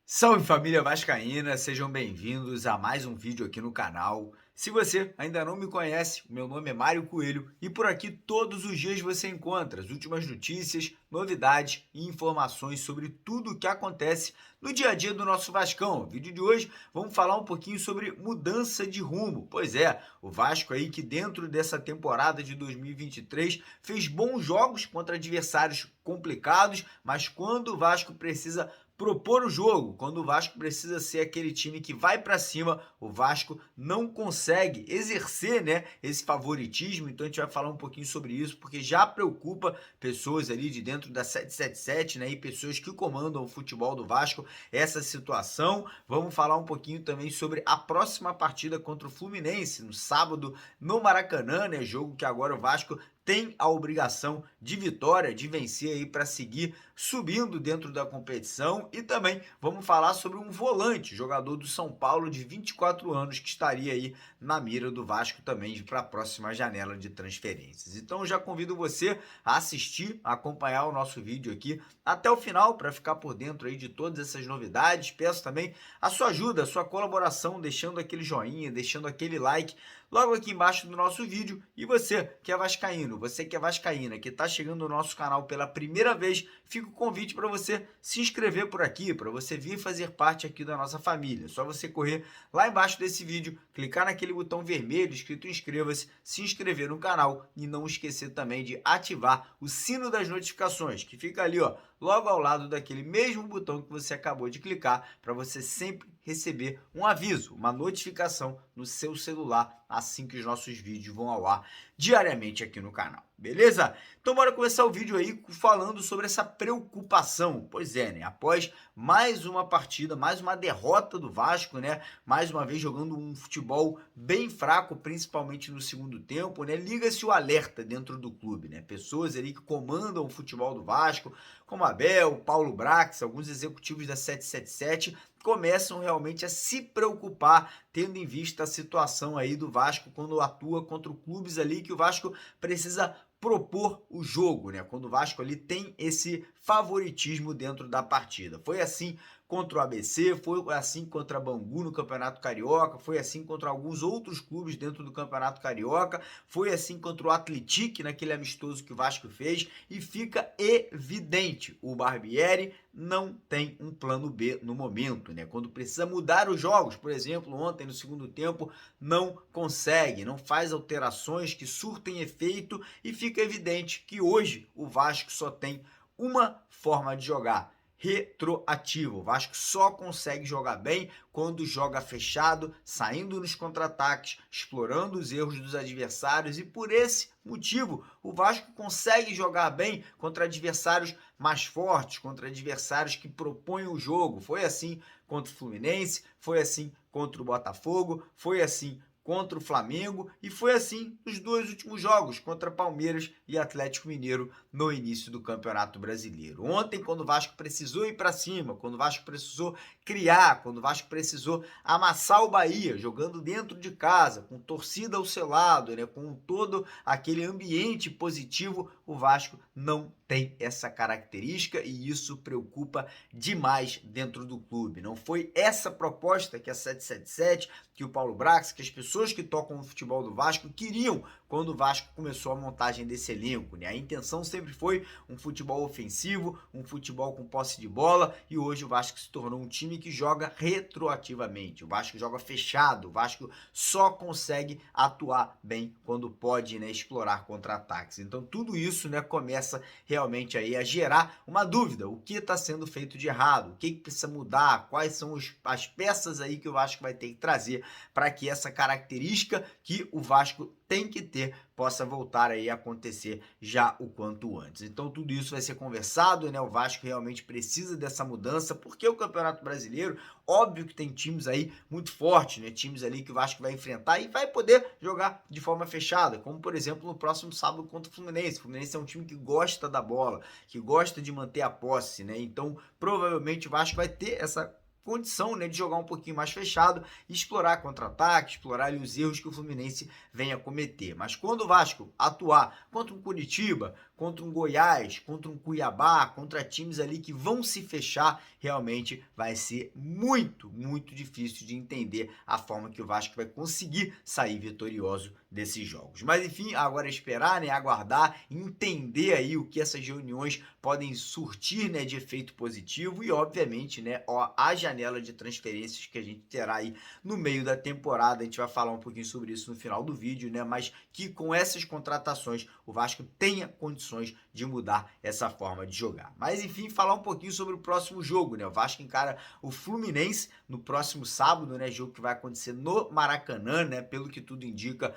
Salve família vascaína, sejam bem-vindos a mais um vídeo aqui no canal. Se você ainda não me conhece, o meu nome é Mário Coelho e por aqui todos os dias você encontra as últimas notícias, novidades e informações sobre tudo o que acontece no dia a dia do nosso Vascão. No vídeo de hoje vamos falar um pouquinho sobre mudança de rumo. Pois é, o Vasco aí que dentro dessa temporada de 2023 fez bons jogos contra adversários complicados, mas quando o Vasco precisa propor o jogo, quando o Vasco precisa ser aquele time que vai para cima, o Vasco não consegue exercer, né, esse favoritismo. Então a gente vai falar um pouquinho sobre isso, porque já preocupa pessoas ali de dentro da 777, né, e pessoas que comandam o futebol do Vasco, essa situação. Vamos falar um pouquinho também sobre a próxima partida contra o Fluminense, no sábado, no Maracanã, né, jogo que agora o Vasco tem a obrigação de vitória, de vencer aí para seguir subindo dentro da competição. E também vamos falar sobre um volante, jogador do São Paulo de 24 anos, que estaria aí na mira do Vasco também para a próxima janela de transferências. Então já convido você a assistir, a acompanhar o nosso vídeo aqui até o final para ficar por dentro aí de todas essas novidades. Peço também a sua ajuda, a sua colaboração, deixando aquele joinha, deixando aquele like logo aqui embaixo do nosso vídeo. E você que é vascaíno, você que é vascaína, que está chegando no nosso canal pela primeira vez, fica o convite para você se inscrever por aqui, para você vir fazer parte aqui da nossa família. É só você correr lá embaixo desse vídeo, clicar naquele botão vermelho escrito inscreva-se, se inscrever no canal e não esquecer também de ativar o sino das notificações, que fica ali, ó, logo ao lado daquele mesmo botão que você acabou de clicar, para você sempre receber um aviso, uma notificação no seu celular assim que os nossos vídeos vão ao ar diariamente aqui no canal, beleza? Então bora começar o vídeo aí falando sobre essa preocupação. Pois é, né? Após mais uma partida, mais uma derrota do Vasco, né? Mais uma vez jogando um futebol bem fraco, principalmente no segundo tempo, né? Liga-se o alerta dentro do clube, né? Pessoas ali que comandam o futebol do Vasco, como Abel, Paulo Brax, alguns executivos da 777, começam realmente a se preocupar, tendo em vista a situação aí do Vasco quando atua contra clubes ali que o Vasco precisa propor o jogo, né? Quando o Vasco ali tem esse favoritismo dentro da partida. Foi assim contra o ABC, foi assim contra Bangu no Campeonato Carioca, foi assim contra alguns outros clubes dentro do Campeonato Carioca, foi assim contra o Atlético naquele amistoso que o Vasco fez, e fica evidente, o Barbieri não tem um plano B no momento, né? Quando precisa mudar os jogos, por exemplo, ontem no segundo tempo, não consegue, não faz alterações que surtem efeito, e fica evidente que hoje o Vasco só tem uma forma de jogar: retroativo. O Vasco só consegue jogar bem quando joga fechado, saindo nos contra-ataques, explorando os erros dos adversários, e por esse motivo o Vasco consegue jogar bem contra adversários mais fortes, contra adversários que propõem o jogo. Foi assim contra o Fluminense, foi assim contra o Botafogo, foi assim contra o Flamengo, e foi assim nos dois últimos jogos contra Palmeiras e Atlético Mineiro no início do Campeonato Brasileiro. Ontem, quando o Vasco precisou ir para cima, quando o Vasco precisou criar, quando o Vasco precisou amassar o Bahia, jogando dentro de casa, com torcida ao seu lado, né, com todo aquele ambiente positivo, o Vasco não tem essa característica, e isso preocupa demais dentro do clube. Não foi essa proposta que a 777, que o Paulo Brax, que as pessoas que tocam o futebol do Vasco queriam quando o Vasco começou a montagem desse elenco, né? A intenção sempre foi um futebol ofensivo, um futebol com posse de bola, e hoje o Vasco se tornou um time que joga retroativamente. O Vasco joga fechado, o Vasco só consegue atuar bem quando pode, né, explorar contra-ataques. Então tudo isso, né, começa realmente aí a gerar uma dúvida: o que está sendo feito de errado, o que precisa mudar, quais são as peças aí que o Vasco vai ter que trazer para que essa característica que o Vasco tem que ter possa voltar aí a acontecer já o quanto antes. Então tudo isso vai ser conversado, né? O Vasco realmente precisa dessa mudança, porque o Campeonato Brasileiro, óbvio que tem times aí muito fortes, né? Times ali que o Vasco vai enfrentar e vai poder jogar de forma fechada, como por exemplo no próximo sábado contra o Fluminense. O Fluminense é um time que gosta da bola, que gosta de manter a posse, né? Então provavelmente o Vasco vai ter essa condição, né, de jogar um pouquinho mais fechado e explorar contra-ataque, explorar ali os erros que o Fluminense venha cometer. Mas quando o Vasco atuar contra um Curitiba, contra um Goiás, contra um Cuiabá, contra times ali que vão se fechar, realmente vai ser muito, muito difícil de entender a forma que o Vasco vai conseguir sair vitorioso desses jogos. Mas enfim, agora é esperar, né, aguardar, entender aí o que essas reuniões podem surtir, né, de efeito positivo e obviamente, né, a janela de transferências que a gente terá aí no meio da temporada. A gente vai falar um pouquinho sobre isso no final do vídeo, né, mas que com essas contratações o Vasco tenha condições de mudar essa forma de jogar. Mas enfim, falar um pouquinho sobre o próximo jogo, né? O Vasco encara o Fluminense no próximo sábado, né? Jogo que vai acontecer no Maracanã, né? Pelo que tudo indica,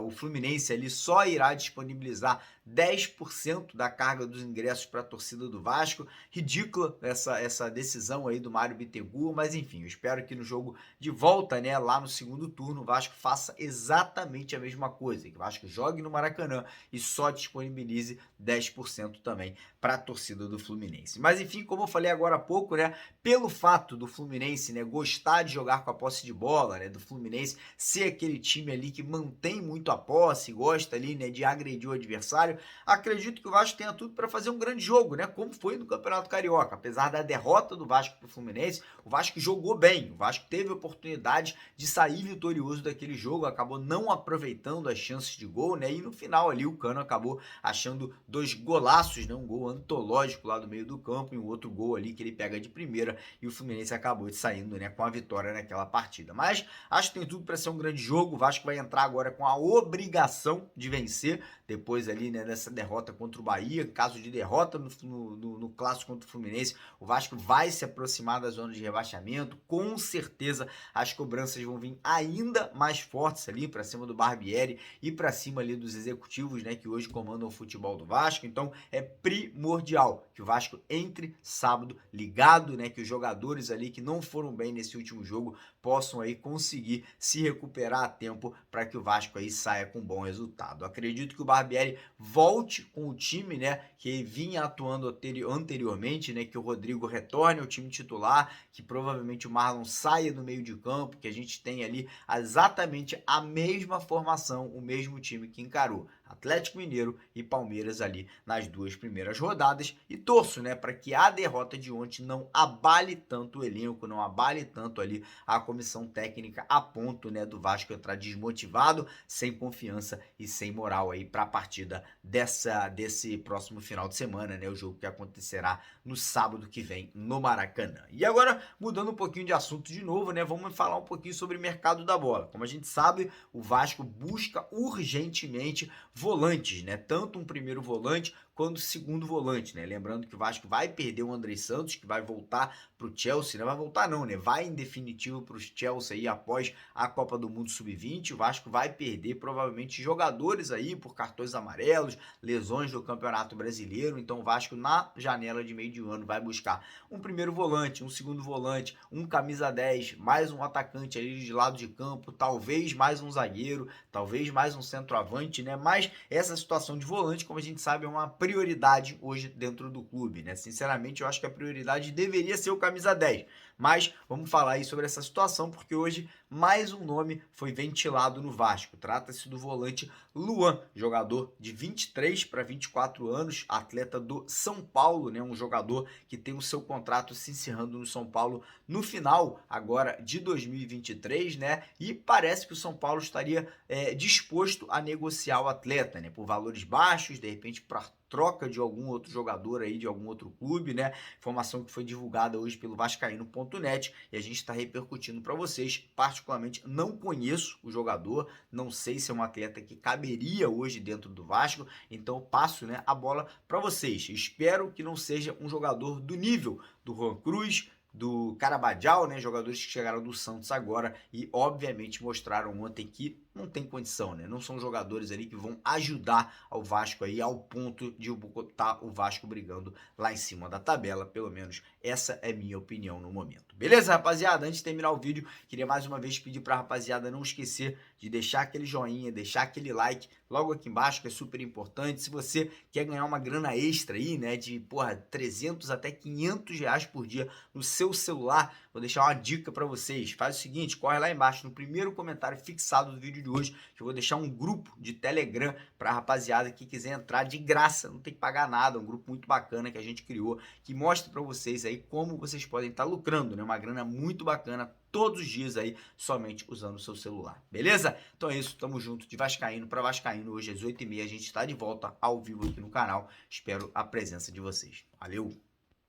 o Fluminense ali só irá disponibilizar 10% da carga dos ingressos para a torcida do Vasco. Ridícula essa decisão aí do Mário Bittencourt, mas enfim, eu espero que no jogo de volta, né, lá no segundo turno, o Vasco faça exatamente a mesma coisa, que o Vasco jogue no Maracanã e só disponibilize 10% também para a torcida do Fluminense. Mas enfim, como eu falei agora há pouco, né, pelo fato do Fluminense, né, gostar de jogar com a posse de bola, né, do Fluminense ser aquele time ali que mantém muito a posse, gosta ali, né, de agredir o adversário, acredito que o Vasco tenha tudo para fazer um grande jogo, né, como foi no Campeonato Carioca. Apesar da derrota do Vasco para o Fluminense, o Vasco jogou bem, o Vasco teve oportunidade de sair vitorioso daquele jogo, acabou não aproveitando as chances de gol, né, e no final ali o Cano acabou achando dois golaços, né, um gol antológico lá do meio do campo e um outro gol ali que ele pega de primeira e o Fluminense acabou saindo, né, com a vitória naquela partida. Mas acho que tem tudo para ser um grande jogo. O Vasco vai entrar agora com a obrigação de vencer, depois ali, né, dessa derrota contra o Bahia. Caso de derrota no clássico contra o Fluminense, o Vasco vai se aproximar da zona de rebaixamento. Com certeza as cobranças vão vir ainda mais fortes ali para cima do Barbieri e para cima ali dos executivos, né, que hoje comandam o futebol do Vasco. Então é primordial que o Vasco entre sábado ligado, né, que os jogadores ali que não foram bem nesse último jogo possam aí conseguir se recuperar a tempo para que o Vasco aí saia com um bom resultado. Acredito que o Barbieri volte com o time, né, que vinha atuando anteriormente, né, que o Rodrigo retorne ao time titular, que provavelmente o Marlon saia do meio de campo, que a gente tem ali exatamente a mesma formação, o mesmo time que encarou Atlético Mineiro e Palmeiras ali nas duas primeiras rodadas, e torço, né, para que a derrota de ontem não abale tanto o elenco, não abale tanto ali a comissão técnica, a ponto, né, do Vasco entrar desmotivado, sem confiança e sem moral aí para a partida desse próximo final de semana, né, o jogo que acontecerá no sábado que vem no Maracanã. E agora, mudando um pouquinho de assunto de novo, né, vamos falar um pouquinho sobre o mercado da bola. Como a gente sabe, o Vasco busca urgentemente volantes, né, tanto um primeiro volante quanto o segundo volante, né? Lembrando que o Vasco vai perder o Andrei Santos, que vai voltar para o Chelsea, não vai voltar não, né? Vai em definitivo para o Chelsea aí após a Copa do Mundo Sub-20. O Vasco vai perder provavelmente jogadores aí por cartões amarelos, lesões do Campeonato Brasileiro. Então o Vasco na janela de meio de ano vai buscar um primeiro volante, um segundo volante, um camisa 10, mais um atacante ali de lado de campo, talvez mais um zagueiro, talvez mais um centroavante, né? Mas essa situação de volante, como a gente sabe, é uma prioridade hoje dentro do clube, né? Sinceramente, eu acho que a prioridade deveria ser o camisa 10. Mas vamos falar aí sobre essa situação, porque hoje mais um nome foi ventilado no Vasco. Trata-se do volante Luan, jogador de 23 para 24 anos, atleta do São Paulo, né? Um jogador que tem o seu contrato se encerrando no São Paulo no final agora de 2023, né? E parece que o São Paulo estaria disposto a negociar o atleta, né? Por valores baixos, de repente para troca de algum outro jogador aí, de algum outro clube, né? Informação que foi divulgada hoje pelo Vascaíno.net e a gente está repercutindo para vocês. Particularmente, não conheço o jogador, não sei se é um atleta que caberia hoje dentro do Vasco, então eu passo, né, a bola para vocês. Espero que não seja um jogador do nível do Juan Cruz, do Carabajal, né, jogadores que chegaram do Santos agora e obviamente mostraram ontem que não tem condição, né? Não são jogadores ali que vão ajudar ao Vasco aí ao ponto de botar o Vasco brigando lá em cima da tabela, pelo menos essa é minha opinião no momento. Beleza, rapaziada? Antes de terminar o vídeo, queria mais uma vez pedir pra rapaziada não esquecer de deixar aquele joinha, deixar aquele like logo aqui embaixo, que é super importante. Se você quer ganhar uma grana extra aí, né, de, porra, 300 até 500 reais por dia no seu celular, vou deixar uma dica pra vocês. Faz o seguinte, corre lá embaixo, no primeiro comentário fixado do vídeo de hoje, que eu vou deixar um grupo de Telegram pra rapaziada que quiser entrar de graça, não tem que pagar nada, um grupo muito bacana que a gente criou, que mostra pra vocês aí como vocês podem estar lucrando, né, uma grana muito bacana todos os dias aí, somente usando o seu celular, beleza? Então é isso, tamo junto, de Vascaíno para Vascaíno, hoje às 8h30 a gente está de volta ao vivo aqui no canal, espero a presença de vocês, valeu!